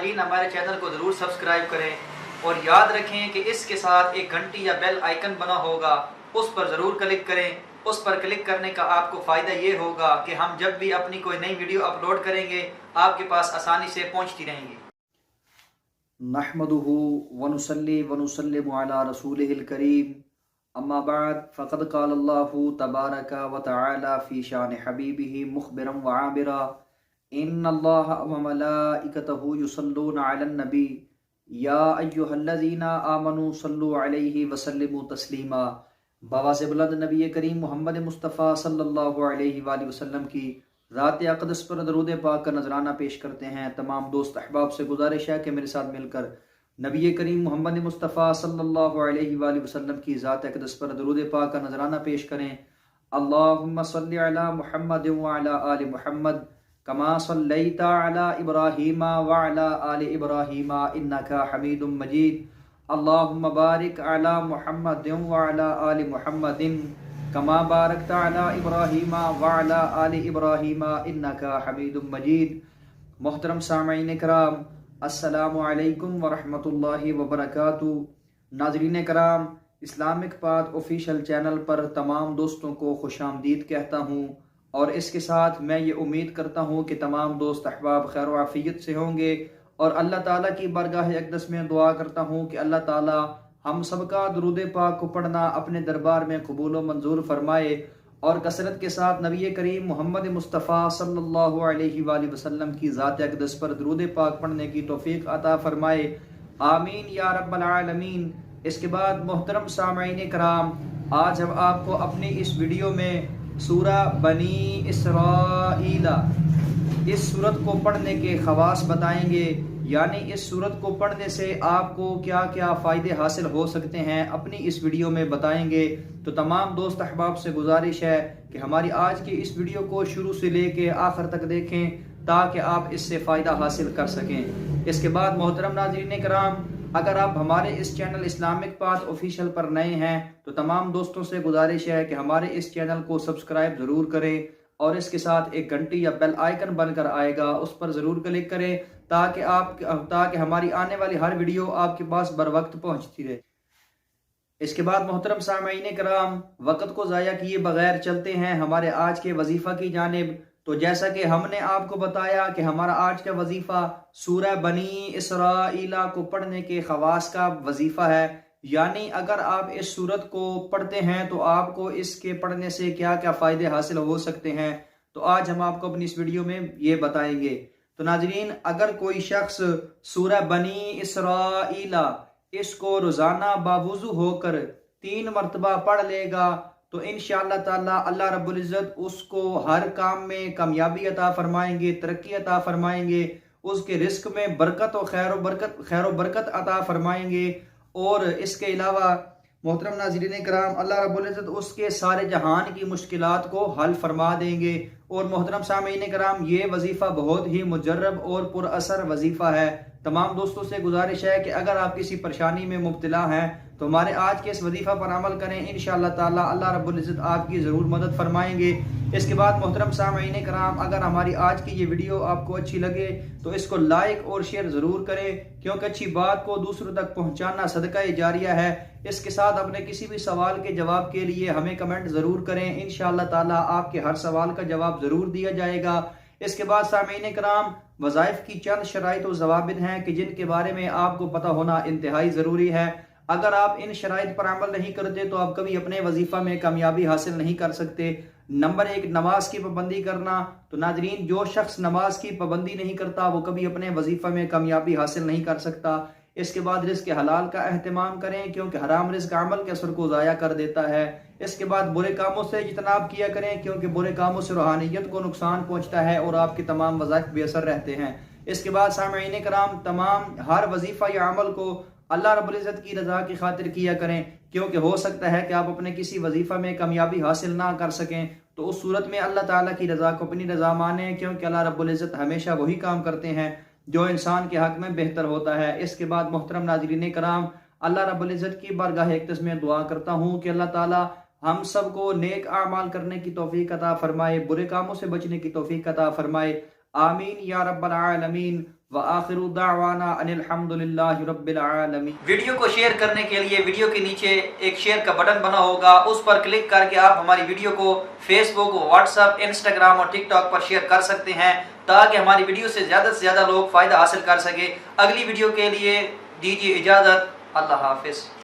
नाज़रीन हमारे चैनल को ज़रूर सब्सक्राइब करें और याद रखें कि इसके साथ एक घंटी या बेल आइकन बना होगा, उस पर ज़रूर क्लिक करें। उस पर क्लिक करने का आपको फ़ायदा ये होगा कि हम जब भी अपनी कोई नई वीडियो अपलोड करेंगे आपके पास आसानी से पहुंचती रहेंगी। नहमदुहु व नुसल्ली व नुसल्लिमु अला रसूलिहिल करीम, अम्मा बाद फ़क़द क़ालल्लाहु तबारक व तआला फ़ी शान हबीबिही मुख़बिरन व आबिरा, इन्नल्लाहा व मलाइकतहु युसल्लूना अलन नबी या अय्युहल्लज़ीना आमनू सल्लु अलैहि व सल्लिमू तस्लीमा। बावाज़ बुलंद नबी करीम मोहम्मद मुस्तफ़ा सल्लल्लाहु अलैहि वसल्लम की ज़ात अक़दस पर दरूद पाक का नजराना पेश करते हैं। तमाम दोस्त अहबाब से गुजारिश है कि मेरे साथ मिलकर नबी करीम मोहम्मद मुस्तफ़ा सल्लल्लाहु अलैहि वसल्लम की ज़ात अक़दस पर दरूद पाक का नजराना पेश करें। अल्लाहुम्मा सल्लि अला मुहम्मद व अला आलि मुहम्मद कमा सल्लैता अला इब्राहीम व अला आलि इब्राहीम इन्नका हमीदुम मजीद। अल्लाहुम्मा बारिक अला मुहम्मद व अला आलि मुहम्मदिन कमा बारकता अला इब्राहीम व अला आलि इब्राहीम इन्नका हमीदुम मजीद। मोहतरम सामईन कराम, अस्सलामु अलैकुम व रहमतुल्लाहि व बरकातुहू। नाज़रीन कराम, इस्लामिक पाथ ऑफिशियल चैनल पर तमाम दोस्तों को खुशामदीद कहता हूँ और इसके साथ मैं ये उम्मीद करता हूँ कि तमाम दोस्त अहबाब खैर व आफियत से होंगे और अल्लाह ताला की बारगाह अक़दस में दुआ करता हूँ कि अल्लाह ताला हम सबका दुरूद पाक को पढ़ना अपने दरबार में कबूल व मंजूर फरमाए और कसरत के साथ नबी करीम मोहम्मद मुस्तफ़ा सल्लल्लाहु अलैहि वसल्लम की ज़ात अक़दस पर दुरूद पाक पढ़ने की तौफीक अता फरमाए, आमीन या रब्बल आलमीन। इसके बाद मोहतरम सामईन कराम, आज हम आपको अपनी इस वीडियो में सूरह बनी इसराइला इस सूरत को पढ़ने के ख़वास बताएंगे, यानी इस सूरत को पढ़ने से आपको क्या क्या फ़ायदे हासिल हो सकते हैं अपनी इस वीडियो में बताएंगे। तो तमाम दोस्त अहबाब से गुजारिश है कि हमारी आज की इस वीडियो को शुरू से लेके आखिर तक देखें ताकि आप इससे फ़ायदा हासिल कर सकें। इसके बाद मोहतरम नाज़रीन कराम, अगर आप हमारे इस चैनल इस्लामिक पाथ ऑफिशियल पर नए हैं तो तमाम दोस्तों से गुजारिश है कि हमारे इस चैनल को सब्सक्राइब ज़रूर करें और इसके साथ एक घंटी या बेल आइकन बनकर आएगा, उस पर ज़रूर क्लिक करें ताकि हमारी आने वाली हर वीडियो आपके पास बर वक्त पहुँचती रहे। इसके बाद मोहतरम सामईन कराम, वक़्त को ज़ाया किए बगैर चलते हैं हमारे आज के वजीफ़ा की जानिब। तो जैसा कि हमने आपको बताया कि हमारा आज का वजीफ़ा सूरह बनी इसराइला को पढ़ने के ख़वास का वजीफ़ा है, यानी अगर आप इस सूरत को पढ़ते हैं तो आपको इसके पढ़ने से क्या क्या फ़ायदे हासिल हो सकते हैं, तो आज हम आपको अपनी इस वीडियो में ये बताएंगे। तो नाजरीन, अगर कोई शख्स सूरह बनी इसराइला इसको रोज़ाना बावुज़ू होकर 3 मरतबा पढ़ लेगा तो इंशाअल्लाह ताला अल्लाह रब्बुल इज़्ज़त उसको हर काम में कामयाबी अता फरमाएंगे, तरक्की अता फरमाएंगे, उसके रिस्क में बरकत और खैर बरकत अता फरमाएंगे। और इसके अलावा मोहतरम नाज़रीन कराम, अल्लाह रब्बुल इज़्ज़त उसके सारे जहान की मुश्किलात को हल फरमा देंगे। और मोहतरम सामीन कराम, ये वजीफ़ा बहुत ही मुजर्रब और पुरअसर वजीफ़ा है। तमाम दोस्तों से गुजारिश है कि अगर आप किसी परेशानी में मुब्तला हैं तो हमारे आज के इस वजीफ़ा पर अमल करें, इंशाअल्लाह ताला अल्लाह रब्बुल इज़्ज़त आपकी ज़रूर मदद फरमाएंगे। इसके बाद मोहतरम सामीन कराम, अगर हमारी आज की ये वीडियो आपको अच्छी लगे तो इसको लाइक और शेयर ज़रूर करें, क्योंकि अच्छी बात को दूसरों तक पहुँचाना सदका जारिया है। इसके साथ अपने किसी भी सवाल के जवाब के लिए हमें कमेंट ज़रूर करें, इंशाअल्लाह ताला आपके हर सवाल का जवाब ज़रूर दिया जाएगा। इसके बाद सामीन कराम, वज़ाइफ की चंद शराइत और ज़वाबित हैं कि जिनके बारे में आपको पता होना इंतहाई ज़रूरी है। अगर आप इन शराइत पर अमल नहीं करते तो आप कभी अपने वजीफ़ा में कामयाबी हासिल नहीं कर सकते। नंबर 1, नमाज की पाबंदी करना। तो नाजरीन, जो शख्स नमाज की पाबंदी नहीं करता वो कभी अपने वजीफ़ा में कामयाबी हासिल नहीं कर सकता। इसके बाद रिज़्क़ हलाल का अहतमाम करें, क्योंकि हराम रिज़्क़ अमल के असर को ज़ाया कर देता है। इसके बाद बुरे कामों से इज्तनाब किया करें, क्योंकि बुरे कामों से रूहानियत को नुकसान पहुँचता है और आपके तमाम वज़ाइफ बेअसर रहते हैं। इसके बाद सामईन कराम, तमाम हर वजीफ़ा या अमल को अल्लाह रब्बुल इज़्ज़त की रज़ा की खातिर किया करें, क्योंकि हो सकता है कि आप अपने किसी वजीफ़ा में कामयाबी हासिल ना कर सकें, तो उस सूरत में अल्लाह ताला की रज़ा को अपनी रज़ा माने, क्योंकि अल्लाह रब्बुल इज़्ज़त हमेशा वही काम करते हैं जो इंसान के हक़ में बेहतर होता है। इसके बाद मोहतरम नाज़रीन कराम, अल्लाह रब्बुल इज़्ज़त की बारगाह अक़दस में दुआ करता हूँ कि अल्लाह ताला हम सबको नेक आमाल करने की तौफीक अता फरमाए, बुरे कामों से बचने की तौफीक अता फरमाए, आमीन या रब्बल आलमीन। وآخر دعوانا ان الحمد للہ رب العالمین۔ ویڈیو کو شیئر کرنے کے لیے ویڈیو کے نیچے ایک شیئر کا بٹن بنا ہوگا، اس پر کلک کر کے آپ ہماری ویڈیو کو فیس بک، واٹس ایپ، انسٹاگرام اور ٹک ٹاک پر شیئر کر سکتے ہیں تاکہ ہماری ویڈیو سے زیادہ لوگ فائدہ حاصل کر سکے۔ اگلی ویڈیو کے لیے دیجیے اجازت، اللہ حافظ۔